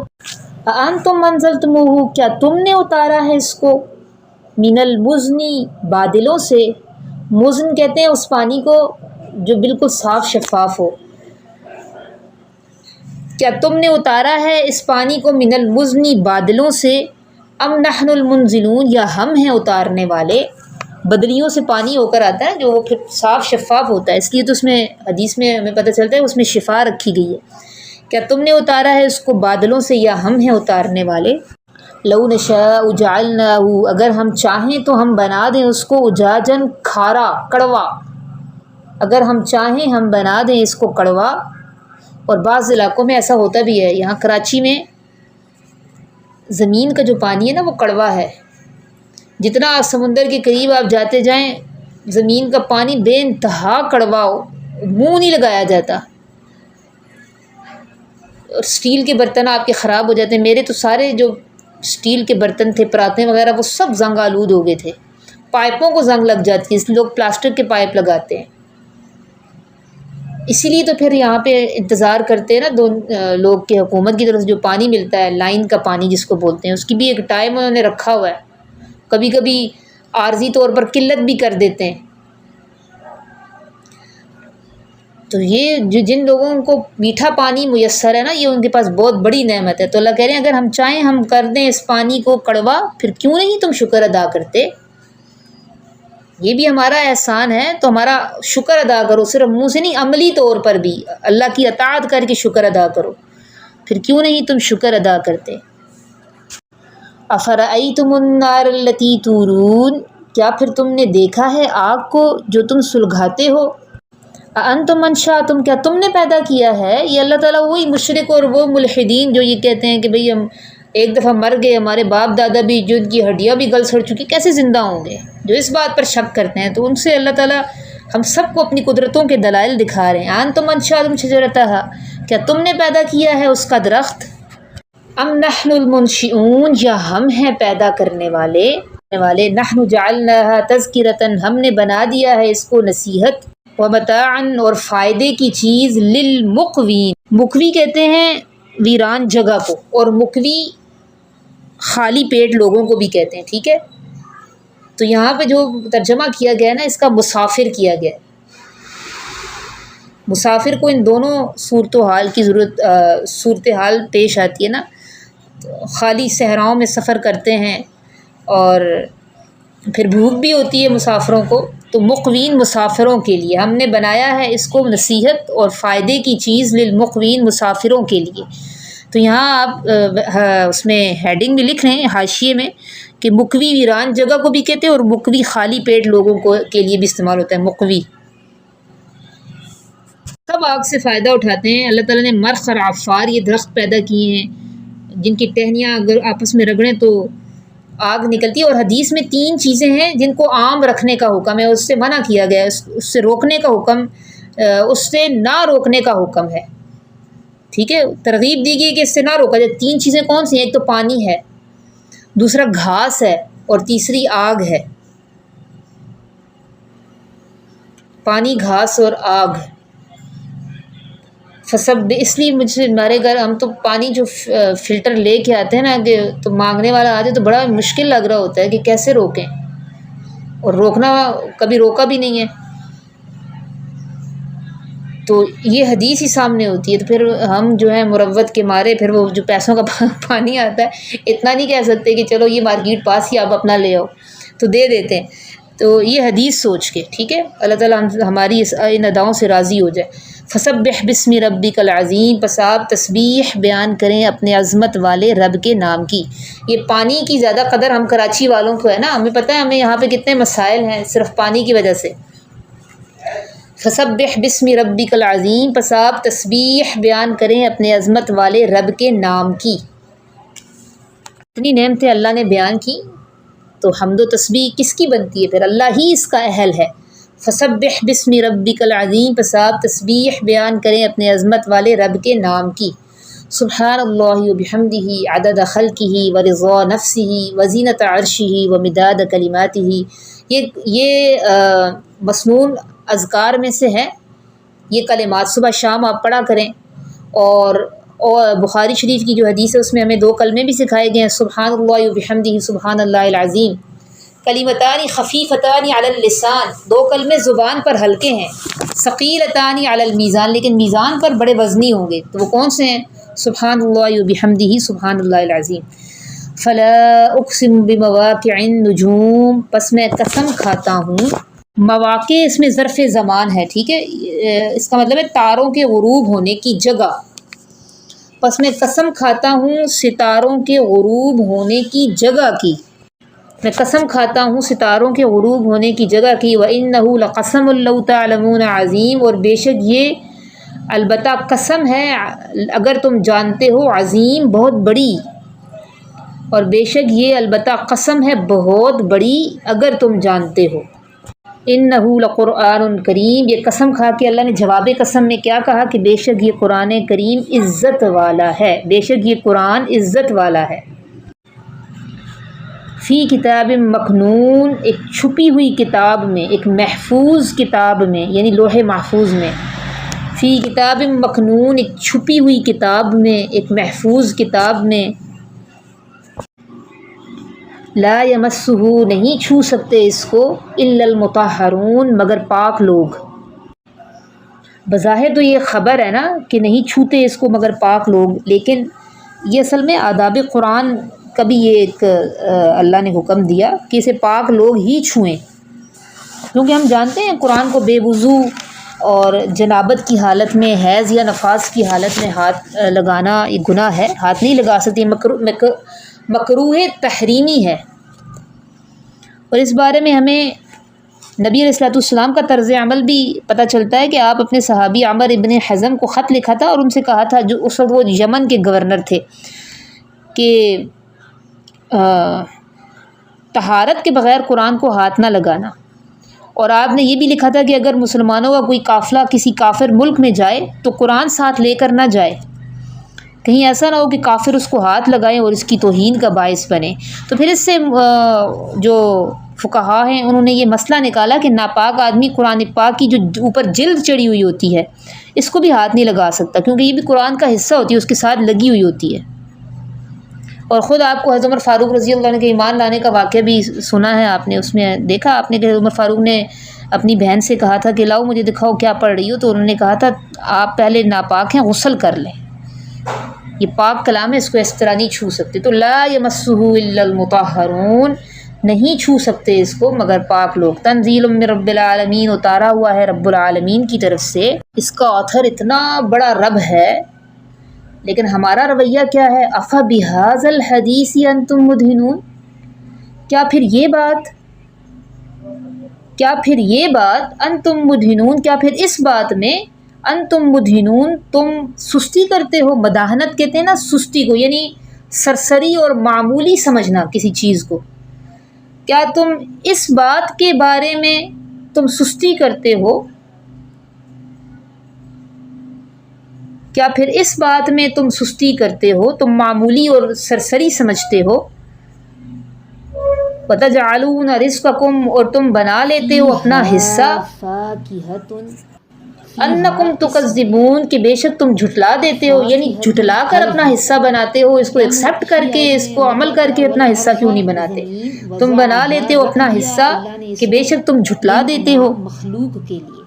اانتم انزلتموہ، کیا تم نے اتارا ہے اس کو، من المزن، بادلوں سے، مزن کہتے ہیں اس پانی کو جو بالکل صاف شفاف ہو، کیا تم نے اتارا ہے اس پانی کو من المزن، بادلوں سے، ام نحن المنزلون، یا ہم ہیں اتارنے والے، بدلیوں سے پانی ہو کر آتا ہے جو وہ پھر صاف شفاف ہوتا ہے، اس لیے تو اس میں حدیث میں ہمیں پتہ چلتا ہے اس میں شفا رکھی گئی ہے۔ کیا تم نے اتارا ہے اس کو بادلوں سے، یا ہم ہیں اتارنے والے، لو نشاء جعلناہ، اگر ہم چاہیں تو ہم بنا دیں اس کو، اجاجن کھارا کڑوا، اگر ہم چاہیں ہم بنا دیں اس کو کڑوا، اور بعض علاقوں میں ایسا ہوتا بھی ہے، یہاں کراچی میں زمین کا جو پانی ہے نا وہ کڑوا ہے، جتنا سمندر کے قریب آپ جاتے جائیں زمین کا پانی بے انتہا کڑوا ہو، منہ نہیں لگایا جاتا، اور سٹیل کے برتن آپ کے خراب ہو جاتے ہیں، میرے تو سارے جو سٹیل کے برتن تھے، پراتیں وغیرہ، وہ سب زنگ آلود ہو گئے تھے، پائپوں کو زنگ لگ جاتی ہے، اس لیے لوگ پلاسٹک کے پائپ لگاتے ہیں، اسی لیے تو پھر یہاں پہ انتظار کرتے ہیں نا دو لوگ کے، حکومت کی طرف سے جو پانی ملتا ہے، لائن کا پانی جس کو بولتے ہیں، اس کی بھی ایک ٹائم انہوں نے رکھا ہوا ہے، کبھی کبھی عارضی طور پر قلت بھی کر دیتے ہیں۔ تو یہ جو جن لوگوں کو میٹھا پانی میسر ہے نا، یہ ان کے پاس بہت بڑی نعمت ہے، تو اللہ کہہ رہے ہیں اگر ہم چاہیں ہم کر دیں اس پانی کو کڑوا، پھر کیوں نہیں تم شکر ادا کرتے، یہ بھی ہمارا احسان ہے تو ہمارا شکر ادا کرو، صرف منہ سے نہیں، عملی طور پر بھی اللہ کی اطاعت کر کے شکر ادا کرو، پھر کیوں نہیں تم شکر ادا کرتے۔ افرأیتم النار التی تورون، کیا پھر تم نے دیکھا ہے آگ کو جو تم سلگاتے ہو، انتم انشأتم، کیا تم نے پیدا کیا ہے، یہ اللہ تعالیٰ وہی مشرک اور وہ ملحدین جو یہ کہتے ہیں کہ بھئی ہم ایک دفعہ مر گئے ہمارے باپ دادا بھی، جو ان کی ہڈیاں بھی گل سڑ چکی، کیسے زندہ ہوں گے؟ جو اس بات پر شک کرتے ہیں تو ان سے اللہ تعالیٰ ہم سب کو اپنی قدرتوں کے دلائل دکھا رہے ہیں۔ انتم انشأتم شجرتھا، کیا تم نے پیدا کیا ہے اس کا درخت؟ ام نحن المنشئون، یا ہم ہیں پیدا کرنے والے۔ نحن جعلناها تذکرۃ، ہم نے بنا دیا ہے اس کو نصیحت، ومتاعا، اور فائدے کی چیز، للمقوین، مقوی کہتے ہیں ویران جگہ کو، اور مقوی خالی پیٹ لوگوں کو بھی کہتے ہیں، ٹھیک ہے؟ تو یہاں پہ جو ترجمہ کیا گیا ہے نا، اس کا مسافر کیا گیا ہے۔ مسافر کو ان دونوں صورتحال کی صورتحال پیش آتی ہے نا، خالی صحراؤں میں سفر کرتے ہیں اور پھر بھوک بھی ہوتی ہے مسافروں کو، تو مقوین مسافروں کے لیے ہم نے بنایا ہے اس کو نصیحت اور فائدے کی چیز، للمقوین مسافروں کے لیے۔ تو یہاں آپ اس میں ہیڈنگ بھی لکھ رہے ہیں حاشیے میں کہ مقوی ویران جگہ کو بھی کہتے ہیں، اور مقوی خالی پیٹ لوگوں کو کے لیے بھی استعمال ہوتا ہے مقوی۔ سب آگ سے فائدہ اٹھاتے ہیں۔ اللہ تعالیٰ نے مرخ اور عفار یہ درخت پیدا کیے ہیں جن کی ٹہنیاں اگر آپس میں رگڑیں تو آگ نکلتی ہے، اور حدیث میں 3 چیزیں ہیں جن کو عام رکھنے کا حکم ہے، اس سے منع کیا گیا ہے، اس سے روکنے کا حکم، اس سے نہ روکنے کا حکم ہے، ٹھیک ہے؟ ترغیب دی گئی کہ اس سے نہ روکا جائے۔ 3 چیزیں کون سی ہیں؟ ایک تو پانی ہے، دوسرا گھاس ہے، اور تیسری آگ ہے۔ پانی، گھاس اور آگ۔ فسب، اس لیے مجھے ہمارے گھر ہم تو پانی جو فلٹر لے کے آتے ہیں نا، کہ تو مانگنے والا آ جائے تو بڑا مشکل لگ رہا ہوتا ہے کہ کیسے روکیں، اور روکنا کبھی روکا بھی نہیں ہے، تو یہ حدیث ہی سامنے ہوتی ہے۔ تو پھر ہم جو ہے مروت کے مارے پھر وہ جو پیسوں کا پانی آتا ہے، اتنا نہیں کہہ سکتے کہ چلو یہ مارکیٹ پاس ہی آپ اپنا لے آؤ، تو دے دیتے ہیں۔ تو یہ حدیث سوچ کے، ٹھیک ہے، اللہ تعالیٰ ہماری ان اداؤں سے راضی ہو جائے۔ فسبح بسم ربک العظیم، پس آپ تسبیح بیان کریں اپنے عظمت والے رب کے نام کی۔ یہ پانی کی زیادہ قدر ہم کراچی والوں کو ہے نا، ہمیں پتہ ہے ہمیں یہاں پہ کتنے مسائل ہیں صرف پانی کی وجہ سے۔ فسبح بسم ربک العظیم، پس آپ تسبیح بیان کریں اپنے عظمت والے رب کے نام کی۔ اتنی نعمتیں اللہ نے بیان کی تو حمد و تسبیح کس کی بنتی ہے؟ پھر اللہ ہی اس کا اہل ہے۔ فسبح بسم ربک العظیم، پس آپ تسبیح بیان کریں اپنے عظمت والے رب کے نام کی۔ سبحان اللہ وبحمدہ عدد خلقہ ورضا نفسہ وزینۃ عرشہ ومداد کلماتہ، یہ مسنون اذکار میں سے ہے۔ یہ کلمات صبح شام آپ پڑھا کریں، اور بخاری شریف کی جو حدیث ہے اس میں ہمیں 2 کلمے بھی سکھائے گئے ہیں، سبحان اللہ وبحمدہ، سبحان اللہ العظیم۔ کلمتان خفیفتان علی اللسان، 2 کلمے زبان پر ہلکے ہیں، ثقیلتان علی المیزان، لیکن میزان پر بڑے وزنی ہوں گے، تو وہ کون سے ہیں؟ سبحان اللہ وبحمدہ، سبحان اللہ العظیم۔ فلا اقسم بمواقع النجوم، پس میں قسم کھاتا ہوں، مواقع اس میں ظرف زمان ہے، ٹھیک ہے، اس کا مطلب ہے تاروں کے غروب ہونے کی جگہ۔ پس میں قسم کھاتا ہوں ستاروں کے غروب ہونے کی جگہ کی، میں قسم کھاتا ہوں ستاروں کے غروب ہونے کی جگہ کی۔ وَإِنَّهُ لَقَسَمٌ لَوْ تَعْلَمُونَ عَظِيمٌ، اور بے شک یہ البتہ قسم ہے اگر تم جانتے ہو، عظیم بہت بڑی، اور بے شک یہ البتہ قسم ہے بہت بڑی اگر تم جانتے ہو۔ إِنَّهُ لَقُرْآنٌ کریم، یہ قسم کھا کے اللہ نے جواب قسم میں کیا کہا کہ بے شک یہ قرآن کریم عزت والا ہے، بے شک یہ قرآن عزت والا ہے۔ فی کتاب مکنون، ایک چھپی ہوئی کتاب میں، ایک محفوظ کتاب میں، یعنی لوح محفوظ میں۔ فی کتاب مکنون، ایک چھپی ہوئی کتاب میں، ایک محفوظ کتاب میں۔ لا یمسہ، نہیں چھو سکتے اس کو، الا المطہرون، مگر پاک لوگ۔ بظاہر تو یہ خبر ہے نا کہ نہیں چھوتے اس کو مگر پاک لوگ، لیکن یہ اصل میں آداب قرآن کا بھی یہ ایک اللہ نے حکم دیا کہ اسے پاک لوگ ہی چھوئیں، کیونکہ ہم جانتے ہیں قرآن کو بے وضو اور جنابت کی حالت میں، حیض یا نفاس کی حالت میں ہاتھ لگانا ایک گناہ ہے، ہاتھ نہیں لگا سکتے، مکروہ تحریمی ہے۔ اور اس بارے میں ہمیں نبی علیہ الصلوۃ والسلام کا طرز عمل بھی پتہ چلتا ہے کہ آپ اپنے صحابی عمر ابن حزم کو خط لکھا تھا اور ان سے کہا تھا، جو اس وقت وہ یمن کے گورنر تھے، کہ طہارت کے بغیر قرآن کو ہاتھ نہ لگانا، اور آپ نے یہ بھی لکھا تھا کہ اگر مسلمانوں کا کوئی قافلہ کسی کافر ملک میں جائے تو قرآن ساتھ لے کر نہ جائے، کہیں ایسا نہ ہو کہ کافر اس کو ہاتھ لگائیں اور اس کی توہین کا باعث بنے۔ تو پھر اس سے جو فقہا ہیں انہوں نے یہ مسئلہ نکالا کہ ناپاک آدمی قرآن پاک کی جو اوپر جلد چڑھی ہوئی ہوتی ہے اس کو بھی ہاتھ نہیں لگا سکتا، کیونکہ یہ بھی قرآن کا حصہ ہوتی ہے، اس کے ساتھ لگی ہوئی ہوتی ہے۔ اور خود آپ کو حضرت عمر فاروق رضی اللہ عنہ کے ایمان لانے کا واقعہ بھی سنا ہے آپ نے، اس میں دیکھا آپ نے کہ عمر فاروق نے اپنی بہن سے کہا تھا کہ لاؤ مجھے دکھاؤ کیا پڑھ رہی ہو، تو انہوں نے کہا تھا آپ پہلے ناپاک ہیں غسل کر لیں، یہ پاک کلام ہے، اس کو اس طرح نہیں چھو سکتے۔ تو لا یمسہ الا المطہرون، نہیں چھو سکتے اس کو مگر پاک لوگ۔ تنزیل من رب العالمین، اتارا ہوا ہے رب العالمین کی طرف سے، اس کا آتھر اتنا بڑا رب ہے، لیکن ہمارا رویہ کیا ہے؟ افبہذا الحدیث انتم مدہنون، کیا پھر یہ بات انتم مدہنون، کیا پھر اس بات میں انتم مدہنون تم سستی کرتے ہو؟ مداحنت کہتے ہیں نا سستی کو، یعنی سرسری اور معمولی سمجھنا کسی چیز کو۔ کیا تم اس بات کے بارے میں تم سستی کرتے ہو؟ کیا پھر اس بات میں تم سستی کرتے ہو، تم معمولی اور سرسری سمجھتے ہو؟ وَتَجْعَلُونَ رِزْقَكُمْ، اور تم بنا لیتے ہو اپنا حصہ، انکم تکذبون، کہ بے شک تم جھٹلا دیتے ہو، یعنی جھٹلا کر اپنا حصہ بناتے ہو، اس کو ایکسیپٹ کر کے اس کو عمل کر کے اپنا حصہ کیوں نہیں بناتے؟ تم بنا لیتے ہو اپنا حصہ کہ بے شک تم جھٹلا دیتے ہو۔ مخلوق کے لیے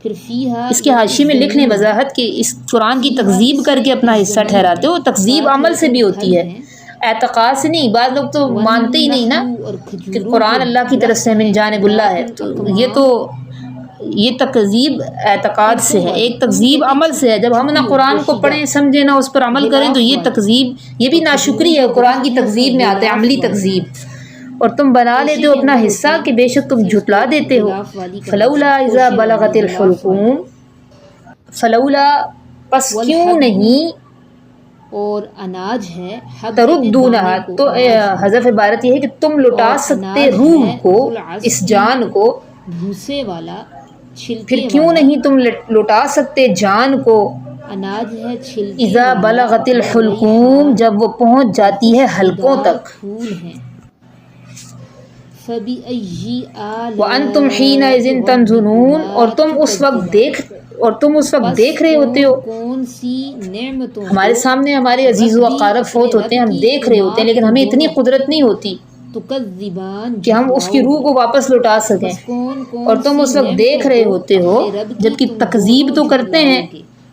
پھر فیہا، اس کے حاشی میں لکھ لیں وضاحت کہ اس قرآن کی تکذیب کر کے اپنا حصہ ٹھہراتے ہو۔ تکذیب عمل سے بھی ہوتی ہے، اعتقاد سے نہیں۔ بعض لوگ تو مانتے ہی نہیں نا کہ قرآن اللہ کی طرف سے من جانب اللہ ہے، تو یہ تکذیب اعتقاد سے ہے، ایک تکذیب عمل سے ہے۔ جب ہم نہ قرآن کو پڑھیں سمجھیں نہ اس پر عمل کریں تو یہ تکذیب، یہ بھی ناشکری ہے، قرآن کی تکذیب میں آتا ہے عملی تکذیب۔ اور تم بنا لیتے ہو اپنا حصہ کہ بے شک تم جھٹلا دیتے ہو۔ فلولا اذا بلغت الحلقوم، فلولا پس کیوں نہیں، اور اناج ہے تردونہا، تو حذف عبارت یہ ہے کہ تم لٹا سکتے روح کو، اس جان کو، بھوسے والا، چھلکے پھر کیوں نہیں تم لٹا سکتے جان کو، اناج ہے چھلکے اذا بلغت الحلقوم، جب وہ پہنچ جاتی ہے حلقوں تک۔ پھول ہیں۔ فَبِأَيِّ آلَاءِ وَأَنْتُمْ حِينَئِذٍ تَنْظُرُونَ، اور تم اس وقت دیکھ رہے ہوتے ہو۔ کون سی نعمتوں ہمارے سامنے ہمارے عزیز و اقارب فوت ہوتے ہیں، ہم دیکھ رہے ہوتے ہیں، لیکن ہمیں اتنی قدرت نہیں ہوتی تکذبان کہ ہم اس کی روح کو واپس لوٹا سکیں، اور تم اس وقت دیکھ رہے ہوتے ہو جبکہ تکذیب تو کرتے ہیں،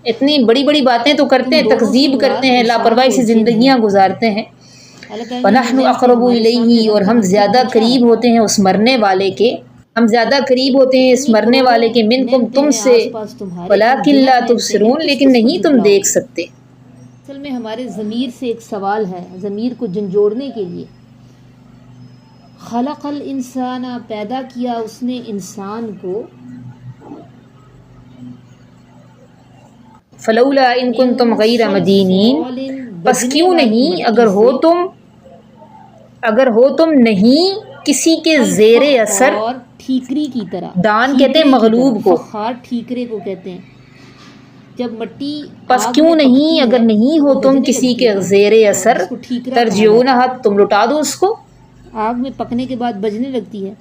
اتنی بڑی بڑی باتیں تو کرتے ہیں، تکذیب کرتے ہیں، لاپرواہی سے زندگیاں گزارتے ہیں۔ وَنَحْنُ أَقْرَبُ إِلَيْهِ، اور ہم زیادہ قریب ہوتے ہیں اس مرنے والے کے، ہم زیادہ قریب ہوتے ہیں اس مرنے والے کے، منکم تم سے، وَلَٰكِن لَا تُبْصِرُونَ، لیکن نہیں تم دیکھ سکتے۔ اصل میں ہمارے ضمیر سے ایک سوال ہے، ضمیر کو جھنجھوڑنے کے لیے۔ خلق الانسان، پیدا کیا اس نے انسان کو، فلولا ان کنتم غیر مدینین، بس کیوں نہیں اگر ہو تم نہیں کسی کے زیر اثر، اور ٹھیکری کی طرح، دان کہتے ہیں مغلوب کو، فخار ٹھیکرے کو کہتے ہیں۔ جب مٹی پس کیوں نہیں اگر نہیں ہو تم کسی کے زیر اثر، ترجعونہا، تم لٹا دو اس کو۔ آگ میں پکنے کے بعد بجنے لگتی ہے۔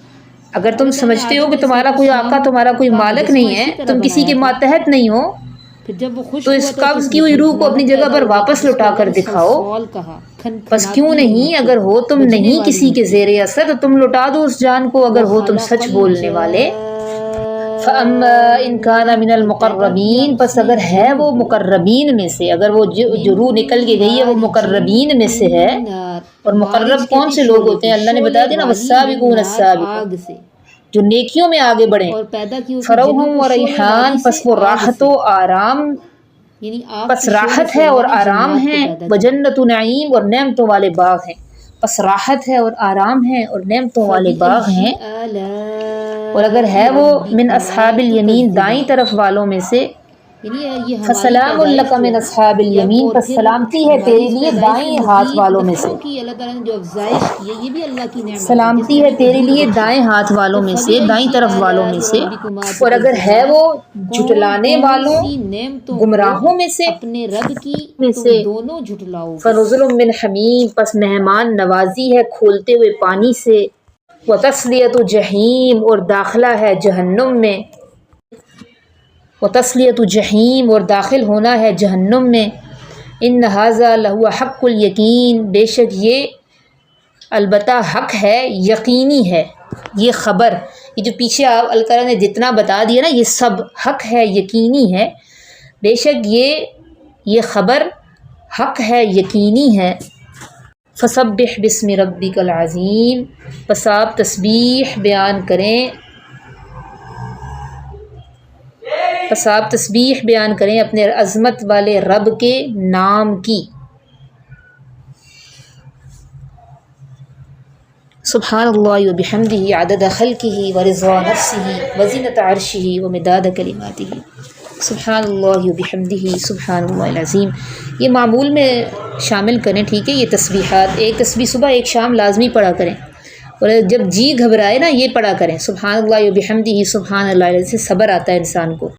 اگر تم سمجھتے ہو کہ تمہارا کوئی آقا، تمہارا کوئی مالک نہیں ہے، تم کسی کے ماتحت نہیں ہو، پھر جب وہ خوش تو اس قبض کی ہوئی روح کو اپنی جگہ پر واپس لوٹا کر دکھاؤ۔ بس کیوں نہیں اگر ہو تم نہیں کسی کے زیر اثر، تو تم لوٹا دو اس جان کو اگر ہو تم سچ بولنے والے۔ فَأَمَّا إِن كَانَ مِنَ الْمُقَرَّبِينَ، پس اگر ہے وہ مقربین میں سے، اگر وہ جو روح نکل کے گئی ہے وہ مقربین میں سے ہے۔ اور مقرب کون سے لوگ ہوتے ہیں؟ اللہ نے بتا دیا نا، وَالسَّابِقُونَ السَّابِقُونَ، جو نیکیوں میں آگے بڑھیں۔ فَرَوْحٌ وَرَيْحَانٌ، پس وہ راحت و آرام، پس راحت ہے اور آرام ہے، وَجَنَّتُ نَعِیم، اور نعمتوں والے باغ ہیں۔ پس راحت ہے اور آرام ہے اور نعمتوں والے باغ ہیں۔ اور اگر ہے وہ من اصحاب الیمین، دائیں طرف والوں میں سے، یعنی یہ ہماری فسلام پیدائش لک من اصحاب الیمین، اور پس پھر سلامتی ہے ہماری تیرے اس لیے پیدائش دائیں میں ہاتھ مزید والوں میں سے، بچوں کی اللہ تعالیٰ نے جو افزائش کی ہے یہ بھی اللہ کی نعمت سلامتی جس ہے نے تیرے مزید لیے بخشی۔ دائیں ہاتھ والوں میں سے، دائیں فَبِأَيِّ طرف والوں میں آلَاءِ سے، رَبِّكُمَا اور اگر ہے وہ جھٹلانے کون والوں سی نعمتوں گمراہوں میں سے اپنے رب کی تم سے، دونوں جھٹلاؤ گے۔ فنزل من حمیم، پس مہمان نوازی ہے کھولتے ہوئے پانی سے، وتصلیت جہیم، اور داخلہ ہے جہنم میں، وتصلیت جہیم، اور داخل ہونا ہے جہنم میں، ان ھذا لہو حق الیقین، بے شک یہ البتہ حق ہے، یقینی ہے، یہ خبر، یہ جو پیچھے آپ اللہ تعالیٰ نے جتنا بتا دیا نا یہ سب حق ہے، یقینی ہے، بے شک یہ خبر حق ہے، یقینی ہے۔ فسبح بسم ربک العظیم، پس آپ تسبیح بیان کریں اپنے عظمت والے رب کے نام کی۔ سبحان اللہ وبحمدہ عدد خلقہ ورضا نفسہ وزنۃ عرشہ ومداد کلماتہ، سبحان اللہ وبحمدہ سبحان اللہ العظیم۔ یہ معمول میں شامل کریں، ٹھیک ہے، یہ تسبیحات ایک تسبیح صبح ایک شام لازمی پڑھا کریں، اور جب جی گھبرائے نا یہ پڑھا کریں، سبحان اللہ وبحمدہ سبحان اللہ العظیم، سے صبر آتا ہے انسان کو۔